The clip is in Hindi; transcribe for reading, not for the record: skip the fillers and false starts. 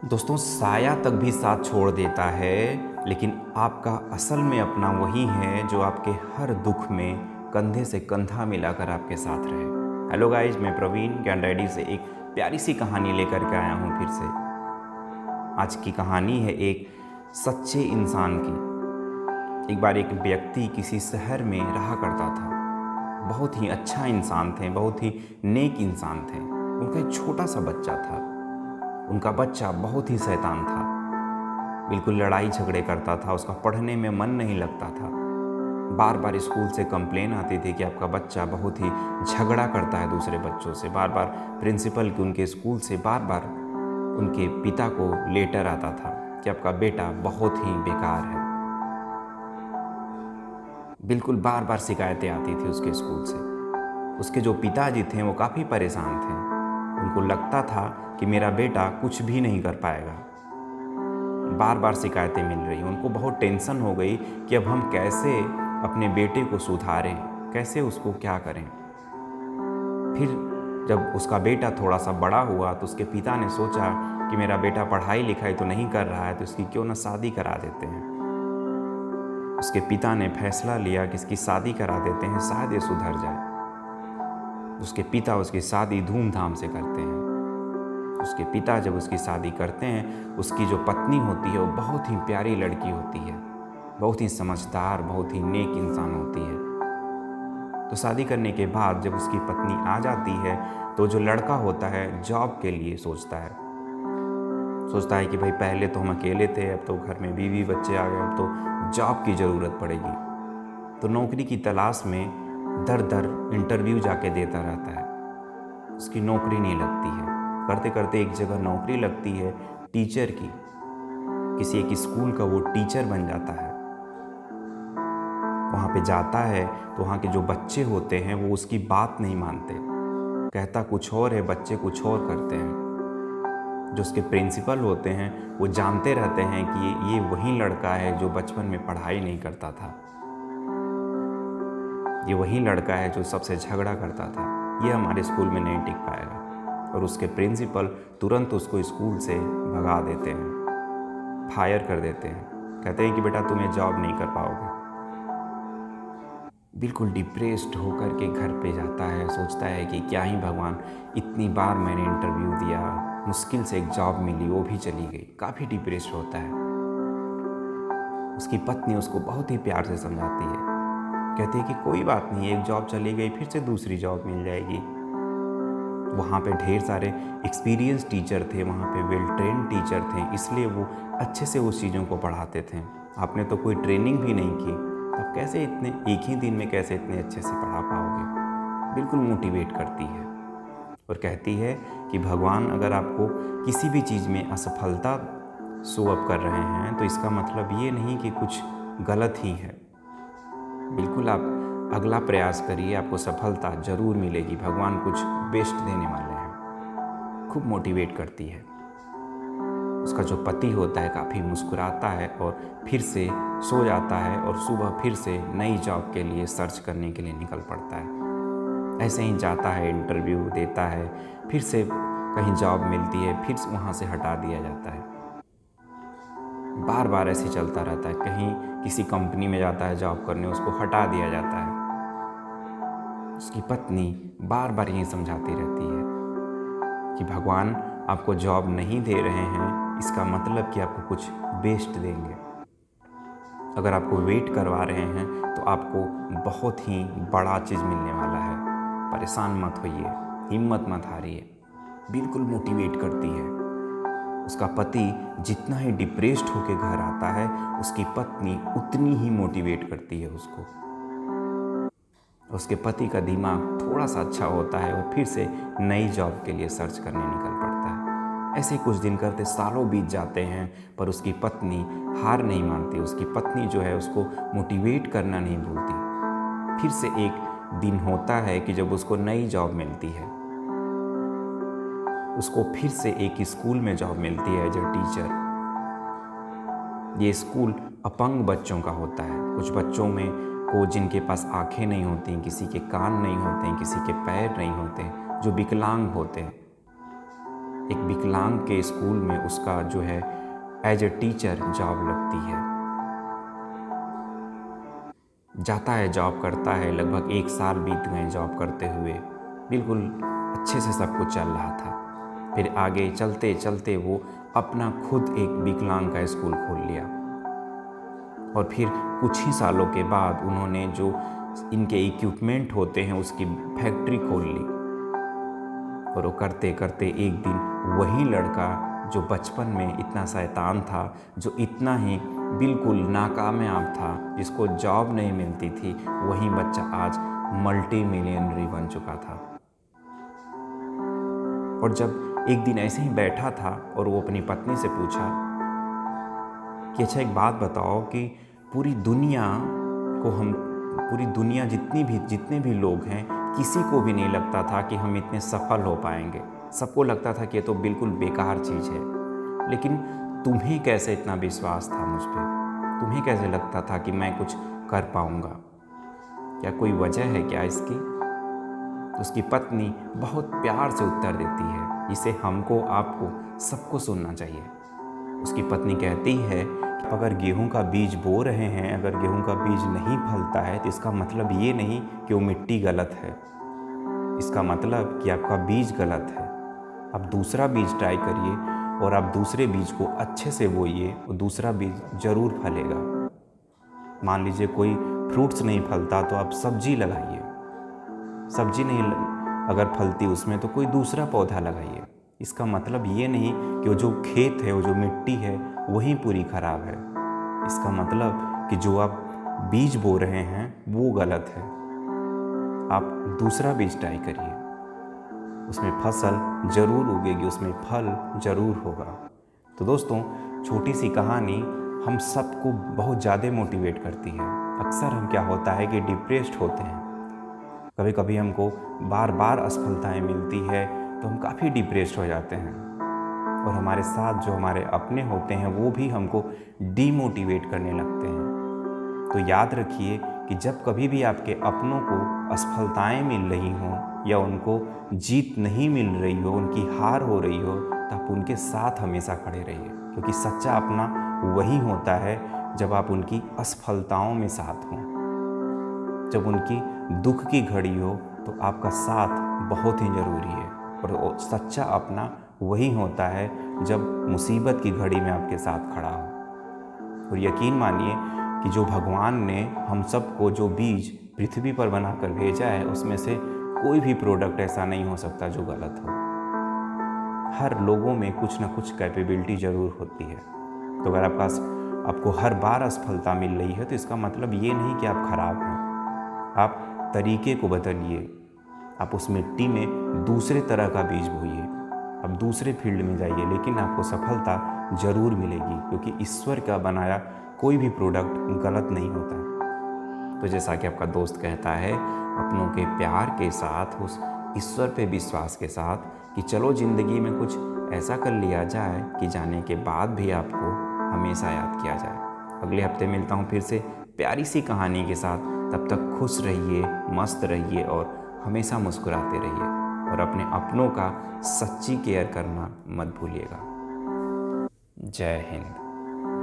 दोस्तों, साया तक भी साथ छोड़ देता है, लेकिन आपका असल में अपना वही है जो आपके हर दुख में कंधे से कंधा मिलाकर आपके साथ रहे। हेलो गाइस, मैं प्रवीण ज्ञान डायरी से एक प्यारी सी कहानी लेकर के आया हूँ फिर से। आज की कहानी है एक सच्चे इंसान की। एक बार एक व्यक्ति किसी शहर में रहा करता था। बहुत ही अच्छा इंसान थे, बहुत ही नेक इंसान थे। उनका एक छोटा सा बच्चा था। उनका बच्चा बहुत ही शैतान था, बिल्कुल लड़ाई झगड़े करता था, उसका पढ़ने में मन नहीं लगता था। बार बार स्कूल से कंप्लेन आती थी कि आपका बच्चा बहुत ही झगड़ा करता है दूसरे बच्चों से। बार बार प्रिंसिपल की उनके स्कूल से बार बार उनके पिता को लेटर आता था कि आपका बेटा बहुत ही बेकार है। बिल्कुल बार बार शिकायतें आती थी उसके स्कूल से। उसके जो पिताजी थे वो काफ़ी परेशान थे। उनको लगता था कि मेरा बेटा कुछ भी नहीं कर पाएगा। बार बार शिकायतें मिल रही। उनको बहुत टेंशन हो गई कि अब हम कैसे अपने बेटे को सुधारें, कैसे उसको क्या करें। फिर जब उसका बेटा थोड़ा सा बड़ा हुआ तो उसके पिता ने सोचा कि मेरा बेटा पढ़ाई लिखाई तो नहीं कर रहा है, तो इसकी क्यों ना शादी करा देते हैं। उसके पिता ने फैसला लिया कि इसकी शादी करा देते हैं, शायद ये सुधर जाए। उसके पिता उसकी शादी धूमधाम से करते हैं। उसके पिता जब उसकी शादी करते हैं, उसकी जो पत्नी होती है वो बहुत ही प्यारी लड़की होती है, बहुत ही समझदार, बहुत ही नेक इंसान होती है। तो शादी करने के बाद जब उसकी पत्नी आ जाती है तो जो लड़का होता है जॉब के लिए सोचता है कि भाई पहले तो हम अकेले थे, अब तो घर में बीवी बच्चे आ गए, अब तो जॉब की ज़रूरत पड़ेगी। तो नौकरी की तलाश में दर दर इंटरव्यू जाके देता रहता है। उसकी नौकरी नहीं लगती है। करते करते एक जगह नौकरी लगती है टीचर की। किसी एक स्कूल का वो टीचर बन जाता है। वहाँ पे जाता है तो वहाँ के जो बच्चे होते हैं वो उसकी बात नहीं मानते। कहता कुछ और है, बच्चे कुछ और करते हैं। जो उसके प्रिंसिपल होते हैं वो जानते रहते हैं कि ये वही लड़का है जो बचपन में पढ़ाई नहीं करता था। ये वही लड़का है जो सबसे झगड़ा करता था। ये हमारे स्कूल में नहीं टिक पाएगा। और उसके प्रिंसिपल तुरंत उसको स्कूल से भगा देते हैं, फायर कर देते हैं। कहते हैं कि बेटा तुम ये जॉब नहीं कर पाओगे। बिल्कुल डिप्रेस्ड होकर के घर पे जाता है, सोचता है कि क्या ही भगवान, इतनी बार मैंने इंटरव्यू दिया, मुश्किल से एक जॉब मिली, वो भी चली गई। काफ़ी डिप्रेस्ड होता है। उसकी पत्नी उसको बहुत ही प्यार से समझाती है, कहती है कि कोई बात नहीं, एक जॉब चली गई फिर से दूसरी जॉब मिल जाएगी। वहाँ पे ढेर सारे एक्सपीरियंस टीचर थे, वहाँ पे वेल ट्रेंड टीचर थे, इसलिए वो अच्छे से उस चीज़ों को पढ़ाते थे। आपने तो कोई ट्रेनिंग भी नहीं की, तब कैसे इतने एक ही दिन में कैसे इतने अच्छे से पढ़ा पाओगे। बिल्कुल मोटिवेट करती है और कहती है कि भगवान अगर आपको किसी भी चीज़ में असफलता शो अप कर रहे हैं तो इसका मतलब ये नहीं कि कुछ गलत ही है। बिल्कुल आप अगला प्रयास करिए, आपको सफलता ज़रूर मिलेगी। भगवान कुछ बेस्ट देने वाले हैं। खूब मोटिवेट करती है। उसका जो पति होता है काफ़ी मुस्कुराता है और फिर से सो जाता है और सुबह फिर से नई जॉब के लिए सर्च करने के लिए निकल पड़ता है। ऐसे ही जाता है, इंटरव्यू देता है, फिर से कहीं जॉब मिलती है, फिर वहाँ से हटा दिया जाता है। बार बार ऐसे चलता रहता है। कहीं किसी कंपनी में जाता है जॉब करने, उसको हटा दिया जाता है। उसकी पत्नी बार बार यही समझाती रहती है कि भगवान आपको जॉब नहीं दे रहे हैं, इसका मतलब कि आपको कुछ बेस्ट देंगे। अगर आपको वेट करवा रहे हैं तो आपको बहुत ही बड़ा चीज़ मिलने वाला है। परेशान मत होइए, हिम्मत मत हारिए। बिल्कुल मोटिवेट करती है। उसका पति जितना ही डिप्रेस्ड होकर घर आता है, उसकी पत्नी उतनी ही मोटिवेट करती है उसको। उसके पति का दिमाग थोड़ा सा अच्छा होता है, वो फिर से नई जॉब के लिए सर्च करने निकल पड़ता है। ऐसे कुछ दिन करते सालों बीत जाते हैं, पर उसकी पत्नी हार नहीं मानती। उसकी पत्नी जो है उसको मोटिवेट करना नहीं भूलती। फिर से एक दिन होता है कि जब उसको नई जॉब मिलती है, उसको फिर से एक स्कूल में जॉब मिलती है एज ए टीचर। ये स्कूल अपंग बच्चों का होता है। कुछ बच्चों में को जिनके पास आंखें नहीं होती, किसी के कान नहीं होते, किसी के पैर नहीं होते, जो विकलांग होते हैं। एक विकलांग के स्कूल में उसका जो है एज ए टीचर जॉब लगती है। जाता है, जॉब करता है, लगभग 1 साल बीत गए जॉब करते हुए, बिल्कुल अच्छे से सब कुछ चल रहा था। फिर आगे चलते चलते वो अपना खुद एक विकलांग का स्कूल खोल लिया और फिर कुछ ही सालों के बाद उन्होंने जो इनके इक्विपमेंट होते हैं उसकी फैक्ट्री खोल ली। और वो करते करते एक दिन वही लड़का जो बचपन में इतना शैतान था, जो इतना ही बिल्कुल नाकामयाब था, जिसको जॉब नहीं मिलती थी, वही बच्चा आज मल्टी मिलियनरी बन चुका था। और जब एक दिन ऐसे ही बैठा था और वो अपनी पत्नी से पूछा कि अच्छा एक बात बताओ कि पूरी दुनिया जितने भी लोग हैं, किसी को भी नहीं लगता था कि हम इतने सफल हो पाएंगे। सबको लगता था कि ये तो बिल्कुल बेकार चीज़ है, लेकिन तुम्हें कैसे इतना विश्वास था मुझ पे? तुम्हें कैसे लगता था कि मैं कुछ कर पाऊँगा? क्या कोई वजह है क्या इसकी? तो उसकी पत्नी बहुत प्यार से उत्तर देती है, जिसे हमको, आपको, सबको सुनना चाहिए। उसकी पत्नी कहती है कि अगर गेहूं का बीज बो रहे हैं, अगर गेहूं का बीज नहीं फलता है तो इसका मतलब ये नहीं कि वो मिट्टी गलत है। इसका मतलब कि आपका बीज गलत है। आप दूसरा बीज ट्राई करिए और आप दूसरे बीज को अच्छे से बोइए, और दूसरा बीज ज़रूर फलेगा। मान लीजिए कोई फ्रूट्स नहीं फलता तो आप सब्जी लगाइए, सब्जी नहीं अगर फलती उसमें तो कोई दूसरा पौधा लगाइए। इसका मतलब ये नहीं कि वो जो खेत है, वो जो मिट्टी है, वही पूरी खराब है। इसका मतलब कि जो आप बीज बो रहे हैं वो गलत है। आप दूसरा बीज ट्राई करिए, उसमें फसल ज़रूर उगेगी, उसमें फल ज़रूर होगा। तो दोस्तों, छोटी सी कहानी हम सबको बहुत ज़्यादा मोटिवेट करती है। अक्सर हम क्या होता है कि डिप्रेस्ड होते हैं, कभी कभी हमको बार बार असफलताएं मिलती है तो हम काफ़ी डिप्रेस्ड हो जाते हैं, और हमारे साथ जो हमारे अपने होते हैं वो भी हमको डीमोटिवेट करने लगते हैं। तो याद रखिए कि जब कभी भी आपके अपनों को असफलताएं मिल रही हों या उनको जीत नहीं मिल रही हो, उनकी हार हो रही हो, तो आप उनके साथ हमेशा खड़े रहिए, क्योंकि सच्चा अपना वही होता है जब आप उनकी असफलताओं में साथ हों। जब उनकी दुख की घड़ी हो तो आपका साथ बहुत ही ज़रूरी है, और सच्चा अपना वही होता है जब मुसीबत की घड़ी में आपके साथ खड़ा हो। और यकीन मानिए कि जो भगवान ने हम सबको जो बीज पृथ्वी पर बनाकर भेजा है, उसमें से कोई भी प्रोडक्ट ऐसा नहीं हो सकता जो गलत हो। हर लोगों में कुछ ना कुछ कैपेबिलिटी ज़रूर होती है। तो अगर आपको हर बार असफलता मिल रही है तो इसका मतलब ये नहीं कि आप खराब हैं। आप तरीके को बदलिए, आप उस मिट्टी में दूसरे तरह का बीज बोइए, आप दूसरे फील्ड में जाइए, लेकिन आपको सफलता ज़रूर मिलेगी, क्योंकि ईश्वर का बनाया कोई भी प्रोडक्ट गलत नहीं होता। तो जैसा कि आपका दोस्त कहता है, अपनों के प्यार के साथ, उस ईश्वर पे विश्वास के साथ कि चलो ज़िंदगी में कुछ ऐसा कर लिया जाए कि जाने के बाद भी आपको हमेशा याद किया जाए। अगले हफ्ते मिलता हूँ फिर से प्यारी सी कहानी के साथ। तब तक खुश रहिए, मस्त रहिए और हमेशा मुस्कुराते रहिए, और अपने अपनों का सच्ची केयर करना मत भूलिएगा। जय हिंद।